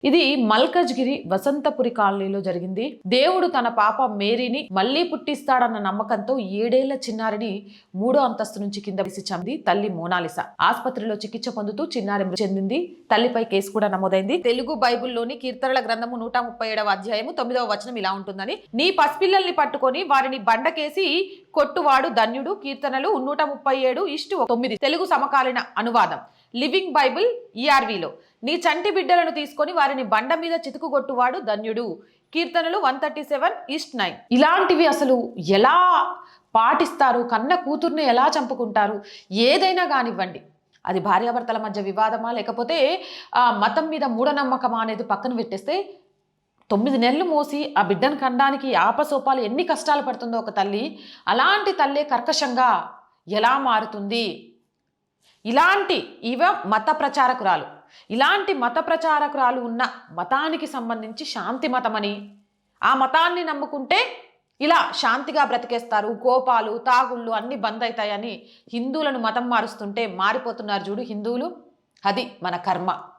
ఇది మల్కజ్గిరి వసంతపురి కాలనీలో జరిగింది. దేవుడు తన పాప మేరీని మళ్లీ పుట్టిస్తాడన్న నమ్మకంతో 7 ఏళ్ల చిన్నారిని 3వ అంతస్తు నుంచి కింద వేసి చంది తల్లి మోనాలిసా. ఆసుపత్రిలో చికిత్స పొందుతూ చిన్నారి మృతి చెందింది. తల్లిపై కేసు కూడా నమోదైంది. తెలుగు బైబిల్లోని కీర్తనల గ్రంథము 137వ అధ్యాయము 9వ వచనం ఇలా ఉంటుందని, నీ పసిపిల్లల్ని పట్టుకొని వారిని బండకేసి కొట్టువాడు ధన్యుడు. కీర్తనలు 137:9 తెలుగు సమకాలీన అనువాదం లివింగ్ బైబిల్ ERVలో, నీ చంటి బిడ్డలను తీసుకొని వారిని బండ మీద చితుకుగొట్టువాడు ధన్యుడు. కీర్తనలు 137:9. ఇలాంటివి అసలు ఎలా పాటిస్తారు? కన్న కూతుర్ని ఎలా చంపుకుంటారు? ఏదైనా కానివ్వండి, అది భార్యాభర్తల మధ్య వివాదమా లేకపోతే మతం మీద మూఢనమ్మకమా అనేది పక్కన పెట్టేస్తే 9 నెలలు మోసి ఆ బిడ్డను కనడానికి ఆపసోపాలు ఎన్ని కష్టాలు పడుతుందో ఒక తల్లి, అలాంటి తల్లే కర్కశంగా ఎలా మారుతుంది? ఇలాంటి మత ప్రచారకురాలు, ఇలాంటి మత ప్రచారకురాలు ఉన్న మతానికి సంబంధించి శాంతి మతమని, ఆ మతాన్ని నమ్ముకుంటే ఇలా శాంతిగా బ్రతికేస్తారు, కోపాలు తాగుళ్ళు అన్ని బంద్ అవుతాయని హిందువులను మతం మారుస్తుంటే మారిపోతున్నారు చూడు హిందువులు. అది మన కర్మ.